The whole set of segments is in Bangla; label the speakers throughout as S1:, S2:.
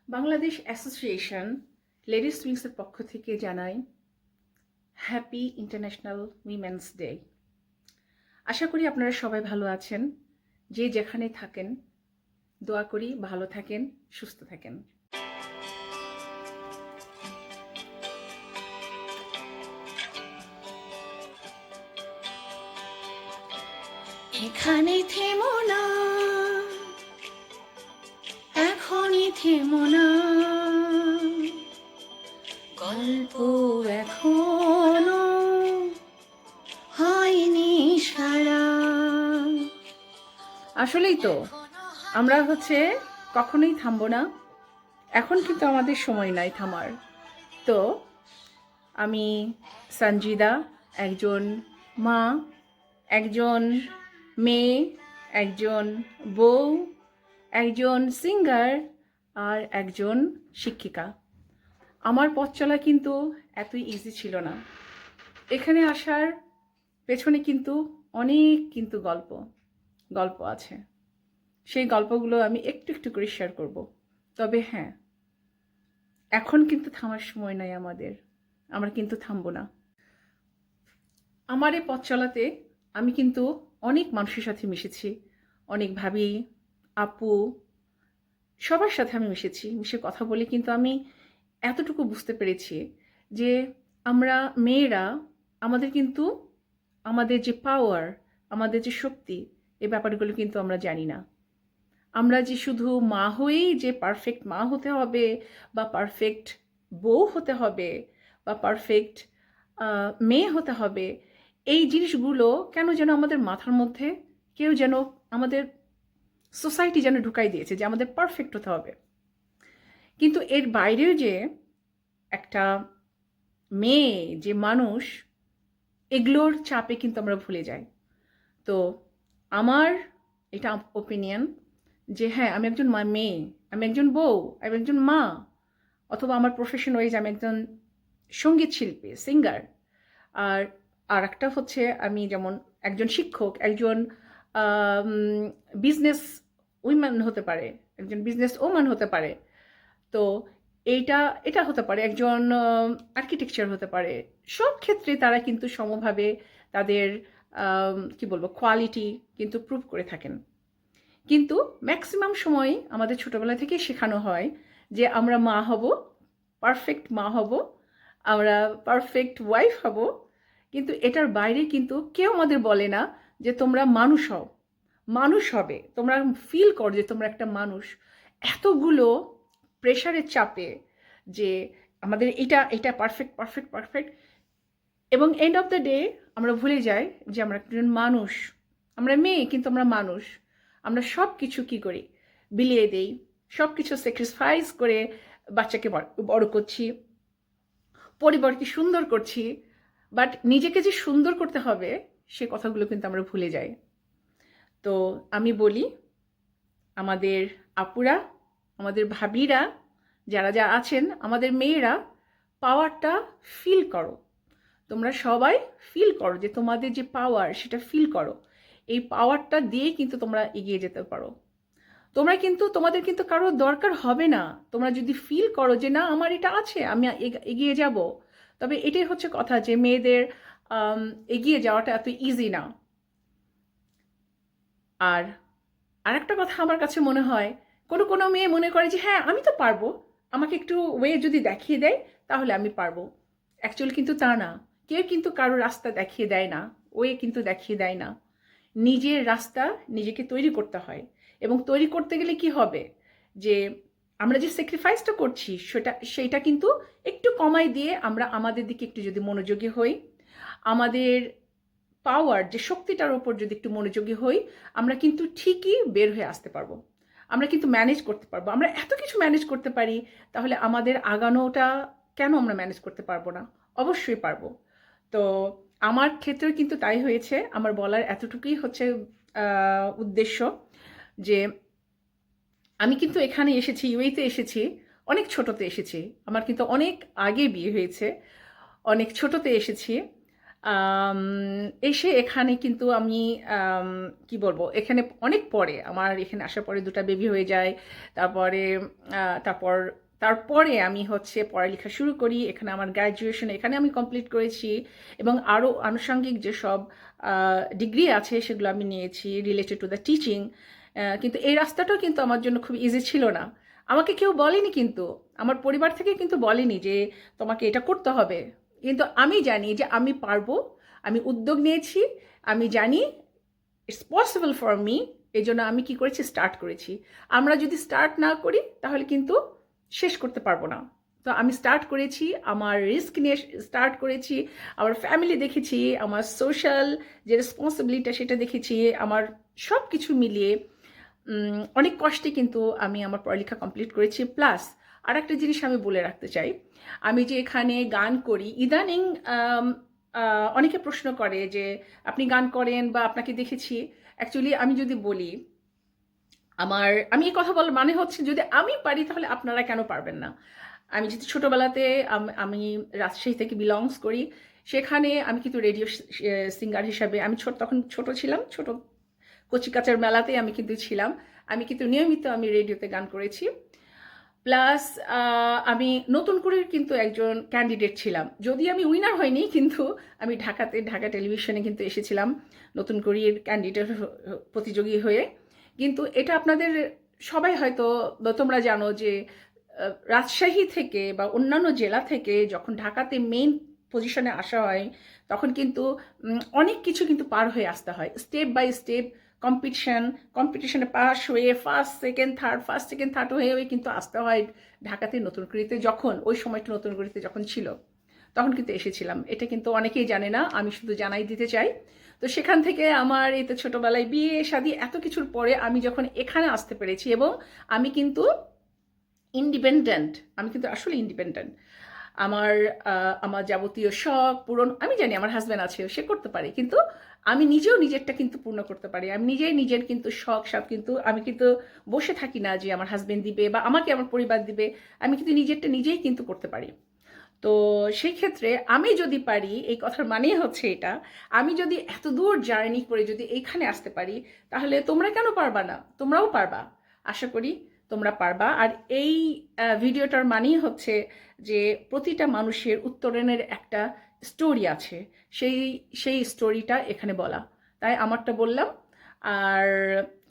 S1: বাংলাদেশ অ্যাসোসিয়েশন লেডিস উইংসের পক্ষ থেকে জানাই হ্যাপি ইন্টারন্যাশনাল উইমেন্স ডে। আশা করি আপনারা সবাই ভালো আছেন। যে যেখানে থাকেন দোয়া করি ভালো থাকেন, সুস্থ থাকেন।
S2: এখানে থেমো না, এখনই থেমো না, গল্প এখনো হয়নি সারা।
S1: আসলেই তো আমরা কখনোই থামবো না। এখন কিন্তু আমাদের সময় নাই থামার। তো আমি সঞ্জিদা, একজন মা, একজন মেয়ে, একজন বউ, একজন সিঙ্গার আর একজন শিক্ষিকা। আমার পথ চলা কিন্তু এতই ইজি ছিল না। এখানে আসার পেছনে কিন্তু অনেক গল্প আছে। সেই গল্পগুলো আমি একটু একটু করে শেয়ার করব। তবে হ্যাঁ, এখন কিন্তু থামার সময় নাই আমাদের। আমরা কিন্তু থামবো না। আমার এই পথ চলাতে আমি কিন্তু অনেক মানুষের সাথে মিশেছি। অনেক ভাবি, আপু, সবার সাথে আমি মিশে কথা বলে কিন্তু আমি এতটুকু বুঝতে পেরেছি যে আমরা মেয়েরা আমাদের যে পাওয়ার, আমাদের যে শক্তি, এই ব্যাপারগুলো কিন্তু আমরা জানি না। আমরা যে শুধু মা হয়েই যে পারফেক্ট মা হতে হবে বা পারফেক্ট বউ হতে হবে বা পারফেক্ট মেয়ে হতে হবে, এই জিনিসগুলো কেন যেন আমাদের মাথার মধ্যে কেউ যেন আমাদের সোসাইটি যেন ঢুকাই দিয়েছে যে আমাদের পারফেক্ট হতে হবে। কিন্তু এর বাইরেও যে একটা মেয়ে, যে মানুষ, এগুলোর চাপে কিন্তু আমরা ভুলে যাই। তো আমার এটা ওপিনিয়ন যে হ্যাঁ, আমি একজন মেয়ে, আমি একজন বউ, আমি একজন মা, অথবা আমার প্রফেশন ওয়াইজ আমি একজন সঙ্গীত শিল্পী, সিঙ্গার। আর আর একটা হচ্ছে আমি যেমন একজন শিক্ষক, একজন বিজনেস উইম্যান হতে পারে, একজন বিজনেস ওম্যান হতে পারে। তো এটা হতে পারে একজন আর্কিটেকচার হতে পারে। সব ক্ষেত্রে তারা কিন্তু সমভাবে তাদের কি বলবো কোয়ালিটি কিন্তু প্রুভ করে থাকেন। কিন্তু ম্যাক্সিমাম সময় আমাদের ছোটবেলা থেকে শেখানো হয় যে আমরা মা হব, পারফেক্ট মা হব, আমরা পারফেক্ট ওয়াইফ হব। কিন্তু এটার বাইরে কিন্তু কেউ আমাদের বলে না যে তোমরা মানুষ হও, মানুষ হবে, তোমরা ফিল করো যে তোমরা একটা মানুষ। এতগুলো প্রেশারের চাপে যে আমাদের এটা এটা পারফেক্ট পারফেক্ট পারফেক্ট, এবং এন্ড অফ দ্য ডে আমরা ভুলে যাই যে আমরা একজন মানুষ। আমরা মেয়ে কিন্তু আমরা মানুষ। আমরা সব কিছু কী করি, বিলিয়ে দেই, সব কিছু স্যাক্রিফাইস করে বাচ্চাকে বড় করছি, পরিবারকে সুন্দর করছি, বাট নিজেকে যে সুন্দর করতে হবে সে কথাগুলো কিন্তু আমরা ভুলে যাই। তো আমি বলি আমাদের আপুরা, আমাদের ভাবিরা, যারা আছেন, আমাদের মেয়েরা, পাওয়ারটা ফিল করো। তোমরা সবাই ফিল করো যে তোমাদের যে পাওয়ার সেটা ফিল করো। এই পাওয়ারটা দিয়ে কিন্তু তোমরা এগিয়ে যেতে পারো। তোমাদের কিন্তু কারো দরকার হবে না। তোমরা যদি ফিল করো যে না আমার এটা আছে, আমি এগিয়ে যাব। তবে এটাই হচ্ছে কথা যে মেয়েদের এগিয়ে যাওয়াটা এত ইজি না। আর আরেকটা কথা আমার কাছে মনে হয়, কোনো মেয়ে মনে করে যে হ্যাঁ আমি তো পারবো, আমাকে একটু ওয়ে যদি দেখিয়ে দেয় তাহলে আমি পারবো। অ্যাকচুয়ালি কিন্তু তা না। কেউ কিন্তু কারো রাস্তা দেখিয়ে দেয় না, ওয়ে কিন্তু দেখিয়ে দেয় না। নিজের রাস্তা নিজেকে তৈরি করতে হয়। এবং তৈরি করতে গেলে কি হবে যে আমরা যে স্যাক্রিফাইসটা করছি সেইটা কিন্তু একটু কমাই দিয়ে আমরা আমাদের দিকে একটু যদি মনোযোগী হই, আমাদের পাওয়ার যে শক্তিটার ওপর যদি একটু মনোযোগী হই, আমরা কিন্তু ঠিকই বের হয়ে আসতে পারবো। আমরা কিন্তু ম্যানেজ করতে পারবো। আমরা এত কিছু ম্যানেজ করতে পারি, তাহলে আমাদের আগানোটা কেন আমরা ম্যানেজ করতে পারবো না? অবশ্যই পারবো। তো আমার ক্ষেত্রেও কিন্তু তাই হয়েছে। আমার বলার এতটুকুই হচ্ছে উদ্দেশ্য যে আমি কিন্তু এখানে এসেছি, ইউএইতে এসেছি, অনেক ছোটতে এসেছি। আমার কিন্তু অনেক আগে বিয়ে হয়েছে, অনেক ছোটতে এসেছি। আম, এসে এখানে কিন্তু আমি কি বলবো, এখানে অনেক পরে আমার এখানে আসার পরে দুটো বেবি হয়ে যায়। তারপরে তারপর তারপরে আমি হচ্ছে পড়ালেখা শুরু করি। এখানে আমার গ্র্যাজুয়েশন এখানে আমি কমপ্লিট করেছি, এবং আরও আনুষঙ্গিক যেসব ডিগ্রি আছে সেগুলো আমি নিয়েছি রিলেটেড টু দ্য টিচিং। কিন্তু এই রাস্তাটাও কিন্তু আমার জন্য খুব ইজি ছিল না। আমাকে কেউ বলেনি, কিন্তু আমার পরিবার থেকে কিন্তু বলেনি যে তোমাকে এটা করতে হবে। কিন্তু আমি জানি যে আমি পারবো, আমি উদ্যোগ নিয়েছি, আমি জানি ইটস পসিবল ফর মি। এই জন্য আমি কি করেছি, স্টার্ট করেছি। আমরা যদি স্টার্ট না করি তাহলে কিন্তু শেষ করতে পারবো না। তো আমি স্টার্ট করেছি, আমার রিস্ক নিয়ে স্টার্ট করেছি, আমার ফ্যামিলি দেখেছি, আমার সোশ্যাল যে রেসপন্সিবিলিটি সেটা দেখেছি, আমার সব কিছু মিলিয়ে অনেক কষ্টে কিন্তু আমি আমার পড়ালেখা কমপ্লিট করেছি। প্লাস আর একটা জিনিস আমি বলে রাখতে চাই, আমি যে এখানে গান করি ইদানিং অনেকে প্রশ্ন করে যে আপনি গান করেন বা আপনাকে দেখেছি। অ্যাকচুয়ালি আমি যদি বলি, আমি এই কথা বলার মানে হচ্ছে যদি আমি পারি তাহলে আপনারা কেন পারবেন না। আমি যদি ছোটোবেলাতে আমি রাজশাহী থেকে বিলংস করি, সেখানে আমি কিন্তু রেডিও সিঙ্গার হিসাবে আমি তখন ছোট ছিলাম, ছোট কচিকাচার মেলাতে আমি কিন্তু ছিলাম। আমি কিন্তু নিয়মিত আমি রেডিওতে গান করেছি। প্লাস আমি নতুন করে কিন্তু একজন ক্যান্ডিডেট ছিলাম, যদি আমি উইনার হইনি, কিন্তু আমি ঢাকা টেলিভিশনে কিন্তু এসেছিলাম নতুন করির ক্যান্ডিডেট প্রতিযোগী হয়ে। কিন্তু এটা আপনাদের সবাই হয়তো তোমরা জানো যে রাজশাহী থেকে বা অন্যান্য জেলা থেকে যখন ঢাকাতে মেইন পজিশনে আসা হয়, তখন কিন্তু অনেক কিছু কিন্তু পার হয়ে আসতে হয়, স্টেপ বাই স্টেপ কম্পিটিশনে পাস হয়ে ফার্স্ট সেকেন্ড থার্ড হয়ে কিন্তু আসতে হয় ঢাকাতে নতুন করিতে। যখন ওই সময়টা নতুন করিতে যখন ছিল তখন কিন্তু এসেছিলাম, এটা কিন্তু অনেকেই জানে না, আমি শুধু জানাই দিতে চাই। তো সেখান থেকে আমার এই তো ছোটোবেলায় বিয়ে শাদী এত কিছুর পরে আমি যখন এখানে আসতে পেরেছি, এবং আমি কিন্তু ইন্ডিপেন্ডেন্ট, আমি কিন্তু আসলে ইন্ডিপেন্ডেন্ট। আমার আমার যাবতীয় শখ পূরণ আমি জানি, আমার হাজব্যান্ড আছে, সে করতে পারে, কিন্তু আমি নিজেও নিজেরটা কিন্তু পূর্ণ করতে পারি। আমি নিজের কিন্তু শখ সাথ কিন্তু আমি কিন্তু বসে থাকি না যে আমার হাজব্যান্ড দিবে বা আমাকে আমার পরিবার দিবে। আমি কিন্তু নিজেরটা নিজেই কিন্তু করতে পারি। তো সেই ক্ষেত্রে আমি যদি পারি, এই কথার মানেই হচ্ছে এটা, আমি যদি এত দূর জার্নি করে যদি এইখানে আসতে পারি, তাহলে তোমরা কেন পারবা না? তোমরাও পারবা, আশা করি তোমরা পারবা। আর এই ভিডিওটার মানেই হচ্ছে যে প্রতিটা মানুষের উত্তরণের একটা স্টোরি আছে, সেই সেই স্টোরিটা এখানে বলা। তাই আমারটা বললাম, আর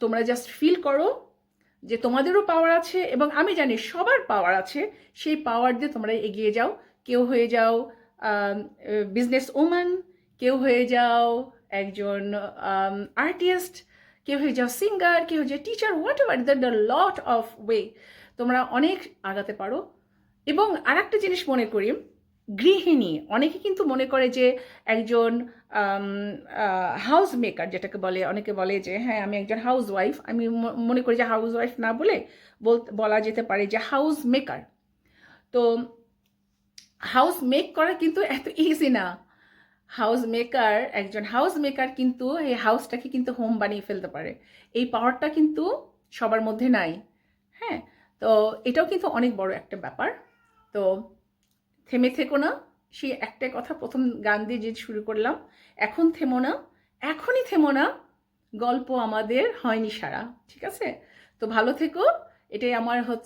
S1: তোমরা জাস্ট ফিল করো যে তোমাদেরও পাওয়ার আছে, এবং আমি জানি সবার পাওয়ার আছে। সেই পাওয়ার দিয়ে তোমরা এগিয়ে যাও। কেউ হয়ে যাও বিজনেস ওম্যান, কেউ হয়ে যাও একজন আর্টিস্ট, কেউ হয়ে যাও সিঙ্গার, কেউ হয়ে যাও teacher, what ever the lot of way তোমরা অনেক আগাতে পারো। এবং আর একটা জিনিস মনে করি, গৃহিণী অনেকে কিন্তু মনে করে যে একজন হাউস মেকার যেটাকে বলে, অনেকে বলে যে হ্যাঁ আমি একজন হাউস ওয়াইফ। আমি মনে করি যে হাউস ওয়াইফ না বলে বলা যেতে পারে যে হাউস মেকার। তো হাউস মেক করা কিন্তু এত ইজি না। একজন হাউস মেকার কিন্তু এই হাউসটাকে কিন্তু হোম বানিয়ে ফেলতে পারে। এই পাওয়ারটা কিন্তু সবার মধ্যে নাই। হ্যাঁ, তো এটাও কিন্তু অনেক বড় একটা ব্যাপার। তো থেমে থেকো না, সেই একটা কথা প্রথম গান দিয়ে যে শুরু করলাম, এখন থেমো না, এখনই থেমো না, গল্প আমাদের হয়নি সারা। ঠিক আছে, তো ভালো থেকো, এটাই আমার হচ্ছে